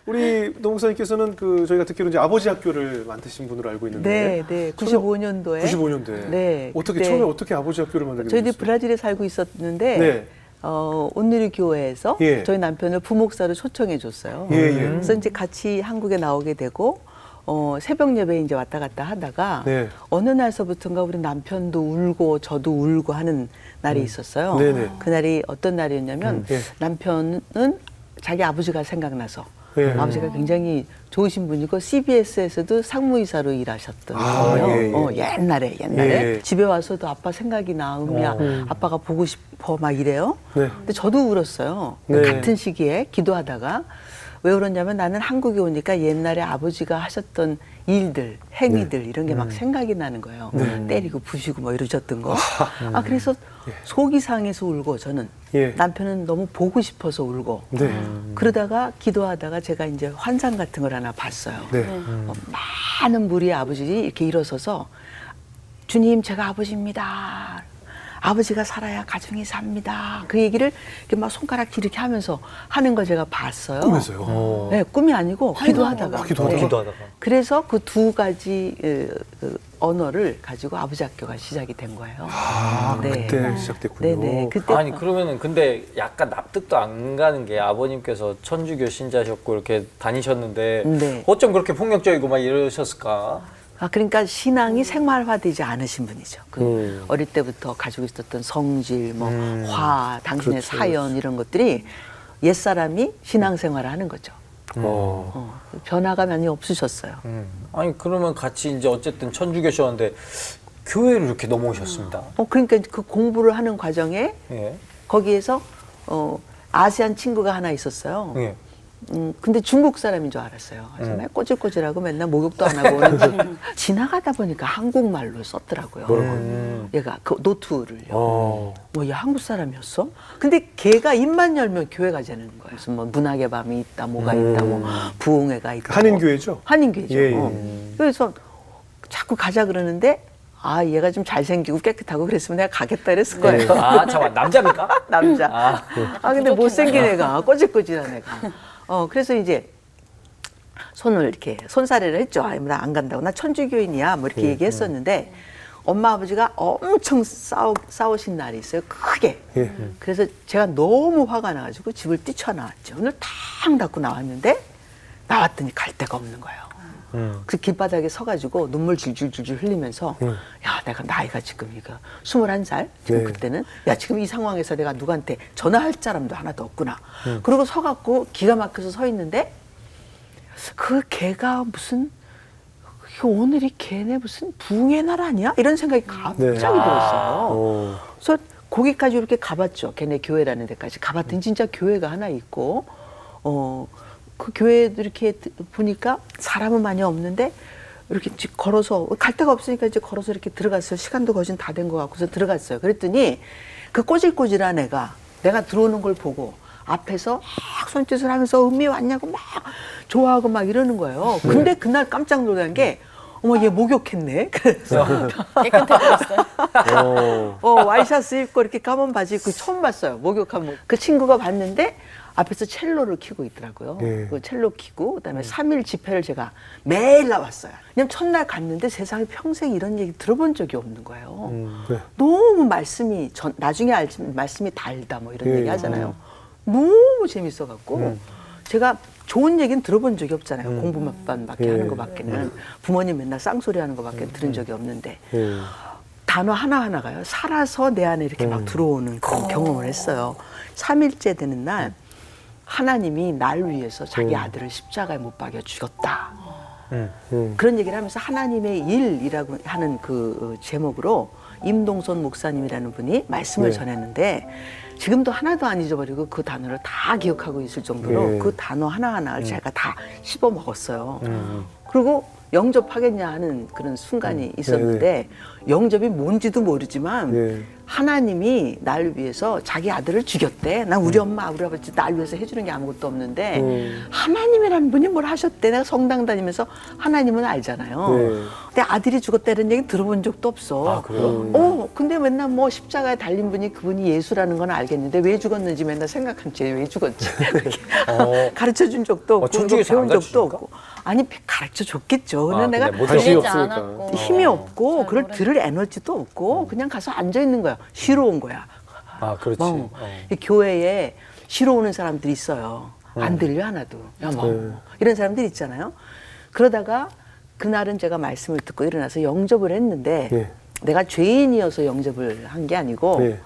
우리 노 목사님께서는 저희가 듣기로 이제 아버지 학교를 만드신 분으로 알고 있는데. 네. 95년도에. 95년도에. 네. 처음에 어떻게 아버지 학교를 만들게 저희들이 되셨어요? 브라질에 살고 있었는데 네. 온누리 교회에서 예. 저희 남편을 부목사로 초청해 줬어요. 예. 그래서 이제 같이 한국에 나오게 되고 새벽 예배에 이제 왔다 갔다 하다가 네. 어느 날서부터인가 우리 남편도 울고 저도 울고 하는 날이 있었어요. 네네. 그날이 어떤 날이었냐면 예. 남편은 자기 아버지가 생각나서 예. 아버지가 굉장히 좋으신 분이고 CBS에서도 상무이사로 일하셨던 분이에요. 옛날에 예. 집에 와서도 아빠 생각이 나, 아빠가 보고 싶어 막 이래요. 네. 근데 저도 울었어요. 네. 같은 시기에 기도하다가 왜 그러냐면 나는 한국에 오니까 옛날에 아버지가 하셨던 일들, 행위들 이런 게 막 생각이 나는 거예요. 때리고 부시고 뭐 이러셨던 거. 그래서 속이 상해서 울고 저는 예. 남편은 너무 보고 싶어서 울고 네. 그러다가 기도하다가 제가 이제 환상 같은 걸 하나 봤어요. 네. 많은 무리의 아버지들이 이렇게 일어서서 주님 제가 아버지입니다. 아버지가 살아야 가정이 삽니다. 그 얘기를 이렇게 막 손가락 이렇게 하면서 하는 걸 제가 봤어요. 꿈에서요? 네, 꿈이 아니고 기도하다가. 기도하다가. 그래서 그 두 가지 그 언어를 가지고 아버지 학교가 시작이 된 거예요. 그때 시작됐군요. 네네. 그때 아니 그러면은 근데 약간 납득도 안 가는 게 아버님께서 천주교 신자셨고 이렇게 다니셨는데 네. 어쩜 그렇게 폭력적이고 막 이러셨을까? 그러니까 신앙이 생활화되지 않으신 분이죠. 어릴 때부터 가지고 있었던 성질, 화, 당신의 그렇죠, 사연 이런 것들이 옛사람이 신앙생활을 하는 거죠. 변화가 많이 없으셨어요. 아니 그러면 같이 이제 어쨌든 천주교셨는데 교회를 이렇게 넘어오셨습니다. 그러니까 그 공부를 하는 과정에 예. 거기에서 아시안 친구가 하나 있었어요. 예. 근데 중국 사람인 줄 알았어요. 그래서 맨 꼬질꼬질하고 맨날 목욕도 안 하고 오는데 지나가다 보니까 한국말로 썼더라고요. 얘가 그 노트를요. 얘 한국 사람이었어? 근데 걔가 입만 열면 교회가 되는 거예요. 그래서 뭐 문학의 밤이 있다, 뭐가 있다, 뭐 부흥회가 있다. 한인교회죠? 한인교회죠. 예. 그래서 자꾸 가자 그러는데 얘가 좀 잘생기고 깨끗하고 그랬으면 내가 가겠다 이랬을 거예요. 잠깐 남자입니까? 남자. 근데 못생긴 애가, 꼬질꼬질한 애가. 그래서 이제 손을 이렇게 손사래를 했죠. 나 안 간다고. 나 천주교인이야. 뭐 이렇게 얘기했었는데 엄마 아버지가 엄청 싸우신 날이 있어요. 크게. 그래서 제가 너무 화가 나가지고 집을 뛰쳐나왔죠. 오늘 탕 닫고 나왔는데 나왔더니 갈 데가 없는 거예요. 그 길바닥에 서가지고 눈물 줄줄줄줄 흘리면서 야 내가 나이가 지금 이거 21살 지금 그때는 야 지금 이 상황에서 내가 누구한테 전화할 사람도 하나도 없구나. 그러고 서갖고 기가 막혀서 서 있는데 그 걔가 무슨 오늘이 걔네 무슨 부흥의 날 아니야? 이런 생각이 갑자기 들었어요. 그래서 거기까지 이렇게 가봤죠. 걔네 교회라는 데까지 가봤더니 진짜 교회가 하나 있고 그 교회도 이렇게 보니까 사람은 많이 없는데 이렇게 걸어서 갈 데가 없으니까 이제 걸어서 이렇게 들어갔어요. 시간도 거진 다 된 것 같고서 들어갔어요. 그랬더니 그 꼬질꼬질한 애가 내가 들어오는 걸 보고 앞에서 막 손짓을 하면서 은미 왔냐고 막 좋아하고 막 이러는 거예요. 근데 그날 깜짝 놀란 게 어머 얘 목욕했네. 그래서 깨끗해 보였어요. 와이셔츠 입고 이렇게 까만 바지 입고 처음 봤어요. 목욕한 그 친구가 봤는데 앞에서 첼로를 키고 있더라고요. 그 첼로 키고 그다음에 3일 집회를 제가 매일 나왔어요. 그냥 첫날 갔는데 세상에 평생 이런 얘기 들어본 적이 없는 거예요. 너무 말씀이 나중에 알지만 말씀이 달다 뭐 이런 얘기 하잖아요. 너무 재밌어갖고 제가 좋은 얘기는 들어본 적이 없잖아요. 공부만밖에 하는 것밖에는 부모님 맨날 쌍소리 하는 것밖에 들은 적이 없는데 단어 하나하나가요. 살아서 내 안에 이렇게 막 들어오는 그런 경험을 했어요. 3일째 되는 날 하나님이 날 위해서 자기 아들을 십자가에 못 박여 죽였다. 그런 얘기를 하면서 하나님의 일이라고 하는 그 제목으로 임동선 목사님이라는 분이 말씀을 전했는데 지금도 하나도 안 잊어버리고 그 단어를 다 기억하고 있을 정도로 그 단어 하나하나를 제가 다 씹어 먹었어요. 그리고 영접하겠냐 하는 그런 순간이 있었는데 영접이 뭔지도 모르지만 하나님이 날 위해서 자기 아들을 죽였대. 난 우리 엄마, 우리 아버지 날 위해서 해주는 게 아무것도 없는데 하나님이라는 분이 뭘 하셨대. 내가 성당 다니면서 하나님은 알잖아요. 네. 근데 아들이 죽었다는 얘기 들어본 적도 없어. 아, 그래요? 근데 맨날 뭐 십자가에 달린 분이 그분이 예수라는 건 알겠는데 왜 죽었는지 맨날 생각한 채 왜 죽었지. 그렇게 가르쳐 준 적도 없고 천주교에서 배운 안 적도 가르쳐줍니까? 없고. 아니 가르쳐 줬겠죠. 근데 아, 내가 근데 못 관심이 들리지 없으니까. 않았고. 힘이 없고 잘 그걸 모르- 들을 에너지도 없고 그냥 가서 앉아 있는 거야. 쉬러 온 거야. 아, 그렇지. 이 교회에 쉬러 오는 사람들이 있어요. 안 들려 하나도. 야, 뭐 이런 사람들 있잖아요. 그러다가 그날은 제가 말씀을 듣고 일어나서 영접을 했는데 네. 내가 죄인이어서 영접을 한 게 아니고 네.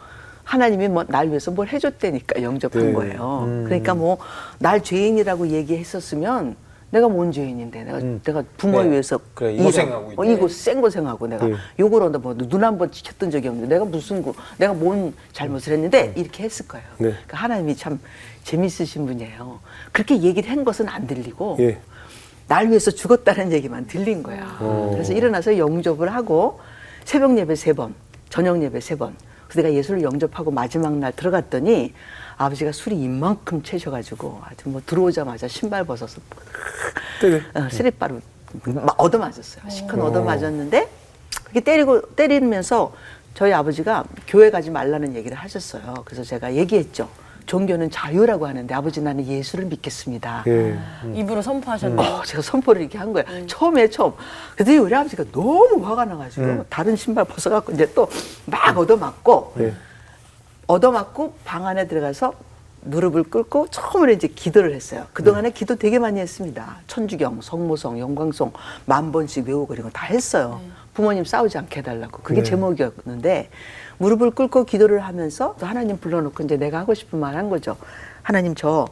하나님이 뭐 날 위해서 뭘 해줬다니까 영접한 네. 거예요. 그러니까 뭐 날 죄인이라고 얘기했었으면 내가 뭔 죄인인데 내가 부모 네. 위해서 그래, 이고생하고 있네. 이고 생고생하고 내가 네. 욕을 한다 뭐 눈 한 번 지켰던 적이 없는데 내가 내가 뭔 잘못을 했는데 이렇게 했을 거예요. 네. 그러니까 하나님이 참 재밌으신 분이에요. 그렇게 얘기를 한 것은 안 들리고 예. 날 위해서 죽었다는 얘기만 들린 거야. 그래서 일어나서 영접을 하고 새벽 예배 3번, 저녁 예배 3번. 그래서 내가 예수를 영접하고 마지막 날 들어갔더니 아버지가 술이 이만큼 채셔가지고 아주 뭐 들어오자마자 신발 벗어서 네. 쓰리바로 얻어맞았어요. 시큰 얻어맞았는데 그렇게 때리면서 저희 아버지가 교회 가지 말라는 얘기를 하셨어요. 그래서 제가 얘기했죠. 종교는 자유라고 하는데 아버지 나는 예수를 믿겠습니다. 예. 입으로 선포하셨네요. 제가 선포를 이렇게 한 거야. 처음. 그랬더니 우리 아버지가 너무 화가 나가지고 다른 신발 벗어갖고 이제 또 막 얻어맞고 네. 얻어맞고 방 안에 들어가서 무릎을 꿇고 처음으로 이제 기도를 했어요. 그동안에 기도 되게 많이 했습니다. 천주경, 성모성, 영광송 10,000번씩 외우고 그런 거 다 했어요. 부모님 싸우지 않게 해달라고. 그게 제목이었는데 무릎을 꿇고 기도를 하면서 또 하나님 불러놓고 이제 내가 하고 싶은 말 한 거죠. 하나님 저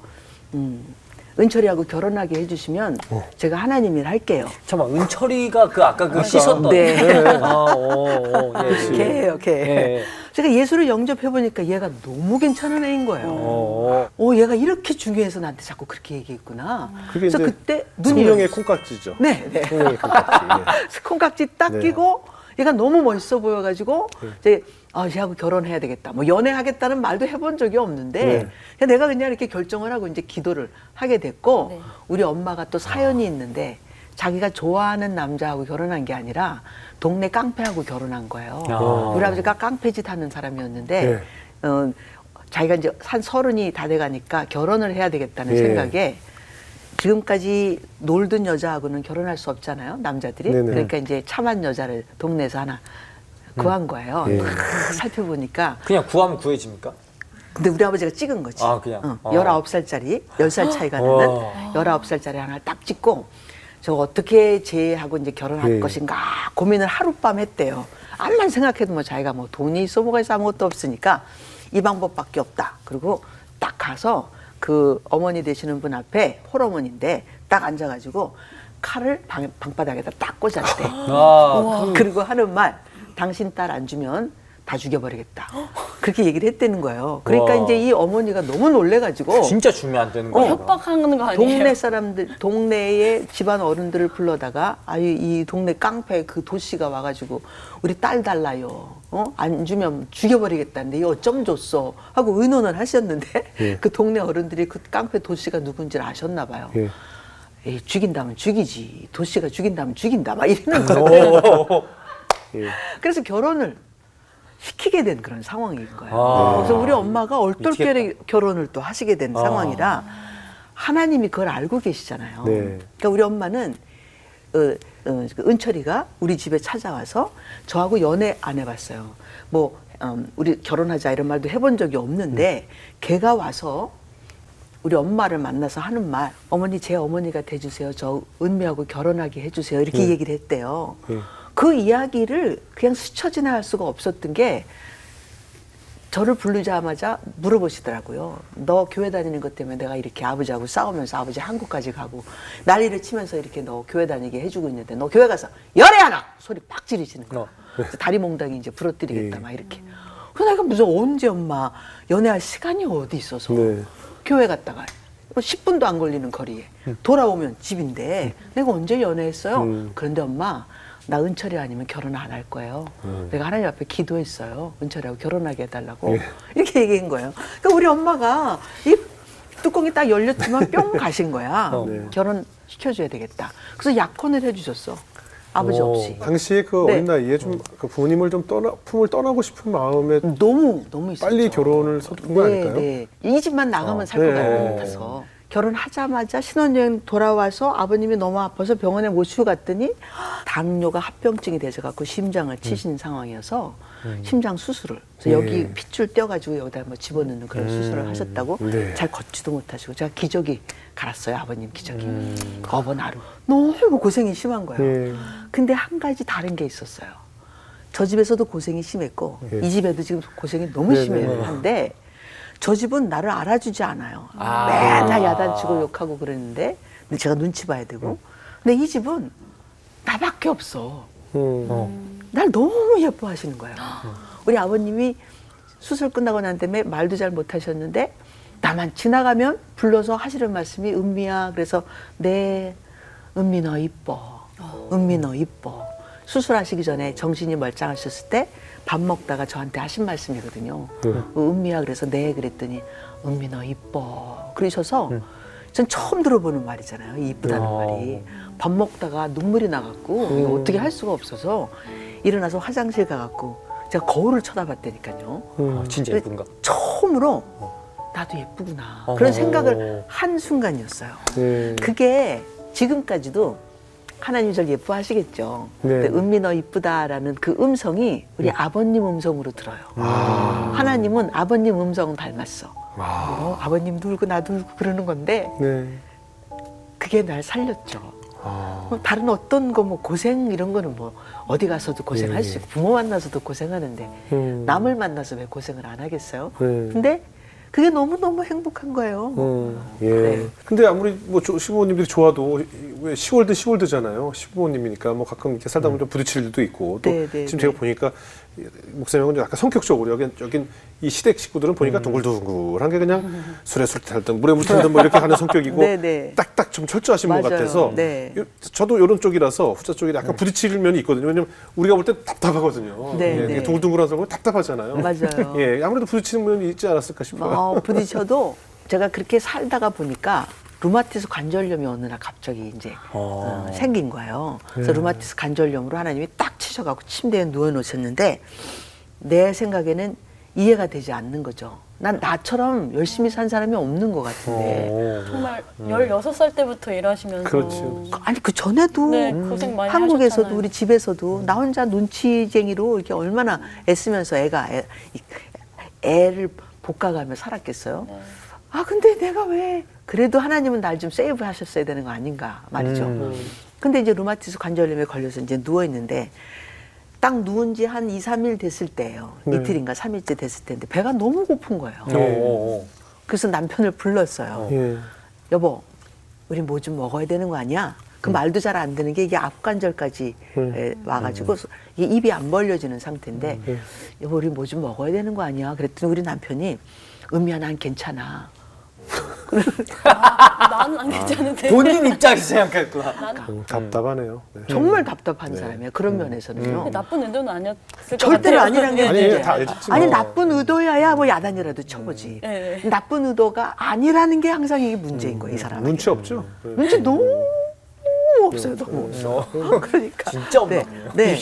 은철이하고 결혼하게 해주시면 제가 하나님 일 할게요. 잠깐만, 은철이가 그 아까 그 씻었던. 네. 예. 걔예요, 걔. 예. 제가 예수를 영접해보니까 얘가 너무 괜찮은 애인 거예요. 얘가 이렇게 중요해서 나한테 자꾸 그렇게 얘기했구나. 그게 그래서 이제 그때 눈이 성령의 콩깍지죠. 네, 네. 성령의 콩깍지. 콩깍지 딱 네. 끼고 얘가 너무 멋있어 보여가지고 이제 얘하고 결혼해야 되겠다. 뭐 연애하겠다는 말도 해본 적이 없는데 네. 그냥 내가 그냥 이렇게 결정을 하고 이제 기도를 하게 됐고 네. 우리 엄마가 또 사연이 있는데 자기가 좋아하는 남자하고 결혼한 게 아니라 동네 깡패하고 결혼한 거예요. 우리 아버지가 깡패짓 하는 사람이었는데 자기가 이제 한 30이 다 돼가니까 결혼을 해야 되겠다는 네. 생각에 지금까지 놀던 여자하고는 결혼할 수 없잖아요, 남자들이. 네네. 그러니까 이제 참한 여자를 동네에서 하나 구한 거예요. 예. 딱 살펴보니까. 그냥 구하면 구해집니까? 근데 우리 아버지가 찍은 거지. 아, 그냥? 19살짜리, 10살 차이가 나는 와. 19살짜리 하나를 딱 찍고 저 어떻게 쟤하고 이제 결혼할 예. 것인가 고민을 하룻밤 했대요. 암만 생각해도 뭐 자기가 뭐 돈이 있어 뭐가 있어 아무것도 없으니까 이 방법밖에 없다. 그리고 딱 가서 그 어머니 되시는 분 앞에 홀어머니인데 딱 앉아가지고 칼을 방바닥에다 딱 꽂았대. 그리고 하는 말, 당신 딸 안 주면 다 죽여버리겠다. 그렇게 얘기를 했다는 거예요. 그러니까 와. 이제 이 어머니가 너무 놀래가지고 진짜 주면 안 되는 거야. 협박하는 거 아니에요? 동네 사람들, 동네의 집안 어른들을 불러다가 이 동네 깡패 그 도씨가 와가지고 우리 딸 달라요. 안 주면 죽여버리겠다는데 이 어쩜 줬어? 하고 의논을 하셨는데 그 동네 어른들이 그 깡패 도씨가 누군지를 아셨나 봐요. 예. 에이, 죽인다면 죽이지. 도씨가 죽인다면 죽인다. 막 이러는 거예요. 예. 그래서 결혼을 시키게 된 그런 상황인 거예요. 아. 그래서 우리 엄마가 얼떨결에 미치겠다. 결혼을 또 하시게 된 상황이라 하나님이 그걸 알고 계시잖아요. 네. 그러니까 우리 엄마는 그 은철이가 우리 집에 찾아와서 저하고 연애 안 해봤어요. 뭐 우리 결혼하자 이런 말도 해본 적이 없는데 걔가 와서 우리 엄마를 만나서 하는 말, 어머니 제 어머니가 돼주세요. 저 은미하고 결혼하게 해주세요. 이렇게 얘기를 했대요. 그 이야기를 그냥 스쳐 지나갈 수가 없었던 게 저를 부르자마자 물어보시더라고요. 너 교회 다니는 것 때문에 내가 이렇게 아버지하고 싸우면서 아버지 한국까지 가고 난리를 치면서 이렇게 너 교회 다니게 해주고 있는데 너 교회 가서 연애하나! 소리 팍 지르시는 거예요. 그래서 다리 몽둥이 이제 부러뜨리겠다 막 이렇게. 그래서 내가 무슨 언제 엄마 연애할 시간이 어디 있어서 네. 교회 갔다가 10분도 안 걸리는 거리에 돌아오면 집인데 내가 언제 연애했어요? 그런데 엄마 나 은철이 아니면 결혼 안 할 거예요. 내가 하나님 앞에 기도했어요. 은철이하고 결혼하게 해달라고. 예. 이렇게 얘기한 거예요. 그러니까 우리 엄마가 이 뚜껑이 딱 열렸지만 뿅 가신 거야. 네. 결혼 시켜줘야 되겠다. 그래서 약혼을 해주셨어. 아버지 오. 없이. 당시에 그 네. 어린 나이에 좀 그 부모님을 좀 품을 떠나고 싶은 마음에 너무 있었죠. 빨리 결혼을 서두른 거 아닐까요? 네. 이 집만 나가면 살 것 네. 같아서 결혼하자마자 신혼여행 돌아와서 아버님이 너무 아파서 병원에 모시고 갔더니 당뇨가 합병증이 되셔 갖고 심장을 치신 상황이어서 심장 수술을 그래서 여기 네. 핏줄 떼어가지고 여기다 뭐 집어넣는 그런 수술을 하셨다고 네. 잘 걷지도 못하시고 제가 기저귀 갈았어요. 아버님 기저귀 어번 하루 너무 고생이 심한 거예요. 예. 근데 한 가지 다른 게 있었어요. 저 집에서도 고생이 심했고 예. 이 집에도 지금 고생이 너무 네네. 심한데 저 집은 나를 알아주지 않아요. 아. 맨날 야단치고 욕하고 그러는데 근데 제가 눈치 봐야 되고 근데 이 집은 나밖에 없어. 날 너무 예뻐하시는 거예요. 우리 아버님이 수술 끝나고 난 다음에 말도 잘 못하셨는데 나만 지나가면 불러서 하시는 말씀이 은미야. 그래서 네 은미 너 이뻐. 은미 너 이뻐. 수술하시기 전에 정신이 멀쩡하셨을 때 밥 먹다가 저한테 하신 말씀이거든요. 은미야 그래서 네 그랬더니 은미 너 이뻐. 그러셔서 전 처음 들어보는 말이잖아요. 이 이쁘다는 말이. 밥 먹다가 눈물이 나갖고 이거 어떻게 할 수가 없어서 일어나서 화장실 가갖고 제가 거울을 쳐다봤다니까요. 진짜 예쁜가? 처음으로 나도 예쁘구나 그런 생각을 한 순간이었어요. 네. 그게 지금까지도 하나님 절 예뻐하시겠죠. 네. 근데 은미 너 이쁘다라는 그 음성이 우리 아버님 음성으로 들어요. 하나님은 아버님 음성은 닮았어. 아버님도 울고 나도 울고 그러는 건데 네. 그게 날 살렸죠. 아. 다른 어떤 거 뭐 고생 이런 거는 뭐 어디 가서도 고생할 수 있고 부모 만나서도 고생하는데 남을 만나서 왜 고생을 안 하겠어요? 네. 근데 그게 너무너무 행복한 거예요. 예. 네. 근데 아무리 뭐 시부모님들이 좋아도 왜 시월드잖아요. 시부모님이니까 뭐 가끔 이렇게 살다 보면 좀 부딪힐 일도 있고 또 네, 네, 지금 네. 제가 보니까 목사님은 약간 성격적으로 여긴 이 시댁 식구들은 보니까 동글동글한 게 그냥 술에 술 탈든 물에 물 탈든 뭐 이렇게 하는 성격이고 네, 네. 딱딱 좀 철저하신 분 맞아요. 같아서 네. 저도 이런 쪽이라서 후자 쪽이 약간 부딪힐 면이 있거든요. 왜냐면 우리가 볼 때 답답하거든요. 네, 예, 네. 동글동글한 사람은 답답하잖아요. 맞아요. 예, 아무래도 부딪히는 면이 있지 않았을까 싶어요. 부딪혀도 제가 그렇게 살다가 보니까 루마티스 관절염이 어느 날 갑자기 이제 생긴 거예요. 그래서 루마티스 관절염으로 하나님이 딱 치셔갖고 침대에 누워놓으셨는데 내 생각에는 이해가 되지 않는 거죠. 난 나처럼 열심히 산 사람이 없는 것 같은데. 정말 16살 때부터 일하시면서 그렇죠. 아니 그 전에도 네, 고생 많이 한국에서도 하셨잖아요. 우리 집에서도 나 혼자 눈치쟁이로 이렇게 얼마나 애쓰면서 애를 볶아가며 살았겠어요. 아 근데 내가 왜 그래도 하나님은 날 좀 세이브 하셨어야 되는 거 아닌가 말이죠. 근데 이제 루마티스 관절염에 걸려서 이제 누워 있는데 딱 누운 지 한 2, 3일 됐을 때예요. 네. 이틀인가 3일째 됐을 때인데 배가 너무 고픈 거예요. 오. 그래서 남편을 불렀어요. 예. 여보, 우리 뭐 좀 먹어야 되는 거 아니야? 그 말도 잘 안 되는 게 이게 앞관절까지 와가지고 이게 입이 안 벌려지는 상태인데 여보, 우리 뭐 좀 먹어야 되는 거 아니야? 그랬더니 우리 남편이 은미야, 난 괜찮아. 나는 안 괜찮은데. 본인 입장에서 생각했구나. 답답하네요. 네. 정말 답답한 사람이에요. 그런 면에서는요. 나쁜 의도는 아니었을 것 절대로 같아요. 아니란 게 아니, 문제예요. 다 알지 아니 뭐. 나쁜 의도야야 뭐 야단이라도 쳐보지. 네. 나쁜 의도가 아니라는 게 항상 이게 문제인 거예요, 이 사람. 눈치 없죠? 네. 눈치 너무 없어요, 너무 없어. 그러니까 진짜 없나 네, 보네요. 네.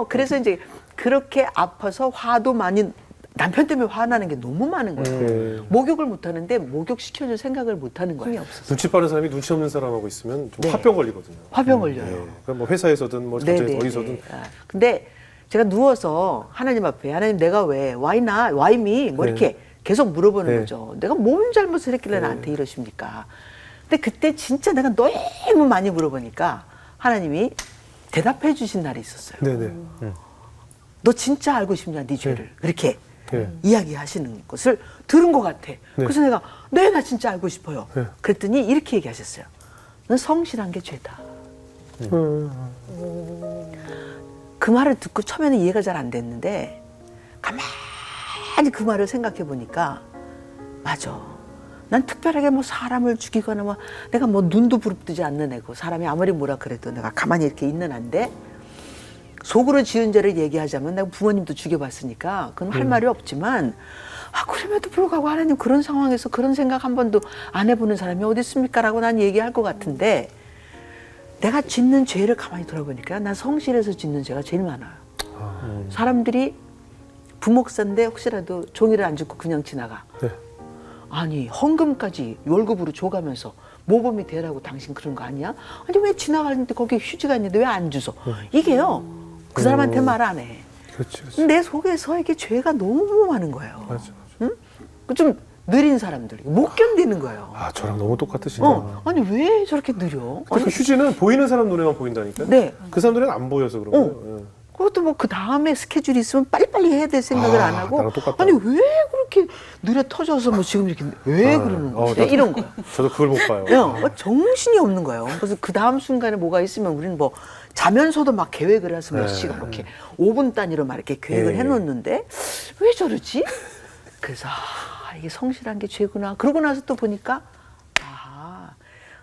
그래서 이제 그렇게 아파서 화도 많이 남편 때문에 화나는 게 너무 많은 거예요. 목욕을 못 하는데 목욕 시켜줄 생각을 못 하는 거예요. 힘이 없어서. 눈치 빠른 사람이 눈치 없는 사람하고 있으면 좀 네. 화병 걸리거든요. 화병 걸려요. 네. 그러니까 뭐 회사에서든 뭐 네, 가정에서 네, 어디서든 네. 아, 근데 제가 누워서 하나님 앞에 하나님 내가 왜 와이미 뭐 이렇게 계속 물어보는 네. 거죠. 내가 뭔 잘못을 했길래 나한테 이러십니까? 근데 그때 진짜 내가 너무 많이 물어보니까 하나님이 대답해 주신 날이 있었어요. 네네. 너 진짜 알고 싶냐 네 죄를 그렇게 네. 이야기하시는 것을 들은 것 같아. 그래서 내가 네, 나 진짜 알고 싶어요. 네. 그랬더니 이렇게 얘기하셨어요. 넌 성실한 게 죄다. 그 말을 듣고 처음에는 이해가 잘 안 됐는데 가만히 그 말을 생각해 보니까 맞아. 난 특별하게 뭐 사람을 죽이거나 뭐 내가 뭐 눈도 부릅뜨지 않는 애고 사람이 아무리 뭐라 그래도 내가 가만히 이렇게 있는 애인데 속으로 지은 죄를 얘기하자면 내가 부모님도 죽여봤으니까 그건 할 말이 없지만 그럼에도 불구하고 하나님 그런 상황에서 그런 생각 한 번도 안 해보는 사람이 어디 있습니까? 라고 난 얘기할 것 같은데 내가 짓는 죄를 가만히 돌아보니까 난 성실해서 짓는 죄가 제일 많아요. 사람들이 부목사인데 혹시라도 종이를 안 줍고 그냥 지나가. 네. 아니 헌금까지 월급으로 줘가면서 모범이 되라고 당신 그런 거 아니야? 아니 왜 지나가는데 거기 휴지가 있는데 왜 안 주소? 이게요. 그 사람한테 말 안 해. 그렇지, 그렇지. 내 속에서 이게 죄가 너무 많은 거예요. 맞아. 응? 좀 느린 사람들 못 견디는 거예요. 저랑 너무 똑같으시다. 아니 왜 저렇게 느려? 그 휴지는 보이는 사람 눈에만 보인다니까. 네. 그 사람 눈에는 안 보여서 그런 거예요. 예. 그것도 뭐 그 다음에 스케줄이 있으면 빨리빨리 해야 될 생각을 안 하고 나랑 똑같다. 아니 왜 그렇게 느려 터져서 뭐 지금 이렇게 왜 그러는 거야? 나도- 이런 거예요. 저도 그걸 못 봐요. 정신이 없는 거예요. 그래서 그 다음 순간에 뭐가 있으면 우리는 뭐 자면서도 막 계획을 해서 몇 네. 시간 이렇게 5분 단위로 막 이렇게 계획을 예. 해놓는데 왜 저러지? 그래서 이게 성실한 게 죄구나. 그러고 나서 또 보니까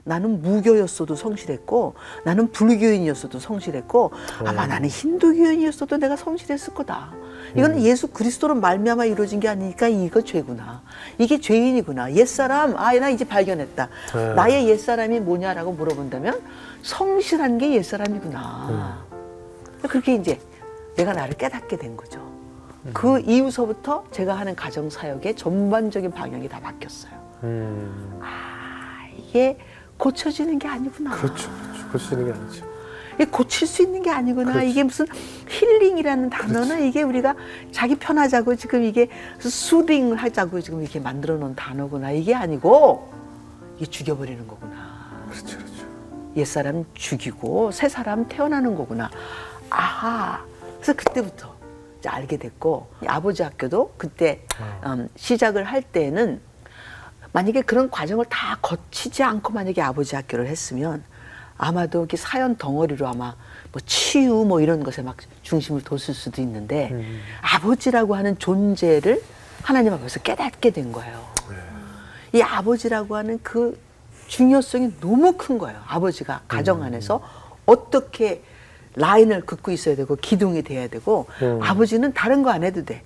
나는 무교였어도 성실했고 나는 불교인이었어도 성실했고 아마 나는 힌두교인이었어도 내가 성실했을 거다. 이건 예수 그리스도로 말미암아 이루어진 게 아니니까 이거 죄구나. 이게 죄인이구나. 옛사람 나 이제 발견했다. 나의 옛사람이 뭐냐라고 물어본다면 성실한 게 옛사람이구나. 그렇게 이제 내가 나를 깨닫게 된 거죠. 그 이후서부터 제가 하는 가정 사역의 전반적인 방향이 다 바뀌었어요. 이게 고쳐지는 게 아니구나. 그렇죠. 고치는 게 아니죠. 이게 고칠 수 있는 게 아니구나. 그렇죠. 이게 무슨 힐링이라는 단어는 이게 우리가 자기 편하자고 지금 이게 수딩을 하자고 지금 이렇게 만들어 놓은 단어구나. 이게 아니고 이게 죽여버리는 거구나. 그렇죠, 그렇죠. 옛사람 죽이고 새 사람 태어나는 거구나. 그래서 그때부터 이제 알게 됐고 아버지 학교도 그때 시작을 할 때는 만약에 그런 과정을 다 거치지 않고 만약에 아버지 학교를 했으면 아마도 이렇게 사연 덩어리로 아마 뭐 치유 뭐 이런 것에 막 중심을 뒀을 수도 있는데 아버지라고 하는 존재를 하나님 앞에서 깨닫게 된 거예요. 이 아버지라고 하는 그 중요성이 너무 큰 거예요. 아버지가 가정 안에서 어떻게 라인을 긋고 있어야 되고 기둥이 돼야 되고 아버지는 다른 거 안 해도 돼.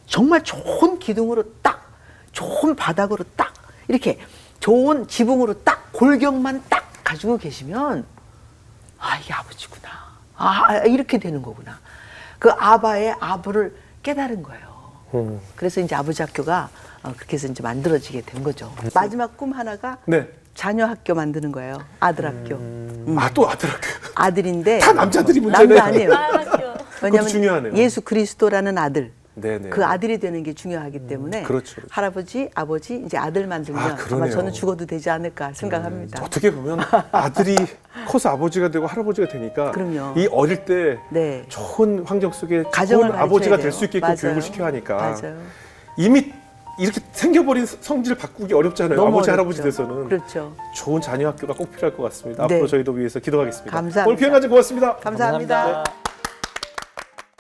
정말 좋은 기둥으로 딱 좋은 바닥으로 딱 이렇게 좋은 지붕으로 딱 골격만 딱 가지고 계시면 이게 아버지구나. 이렇게 되는 거구나. 그 아바의 아부를 깨달은 거예요. 그래서 이제 아버지 학교가 그렇게 해서 이제 만들어지게 된 거죠. 마지막 꿈 하나가 네. 자녀 학교 만드는 거예요. 아들 학교. 또 아들 학교. 아들인데 다 남자들이 문제네요. 남자 아니에요. 학교. 왜냐하면 중요하네요. 예수 그리스도라는 아들. 네네. 그 아들이 되는 게 중요하기 때문에 그렇죠, 그렇죠. 할아버지, 아버지 이제 아들 만들면 아마 그러네요. 저는 죽어도 되지 않을까 생각합니다. 어떻게 보면 아들이 커서 아버지가 되고 할아버지가 되니까 그럼요. 이 어릴 때 네. 좋은 환경 속에 가정을 좋은 아버지가 가르쳐야 될 수 돼요. 있게끔 맞아요. 교육을 시켜야 하니까 맞아요. 이미 이렇게 생겨버린 성질을 바꾸기 어렵잖아요. 너무 아버지, 어렵죠. 할아버지 돼서는. 그렇죠. 좋은 자녀 학교가 꼭 필요할 것 같습니다. 네. 앞으로 저희도 위해서 기도하겠습니다. 감사합니다. 오늘 귀한 가지 고맙습니다. 감사합니다. 감사합니다.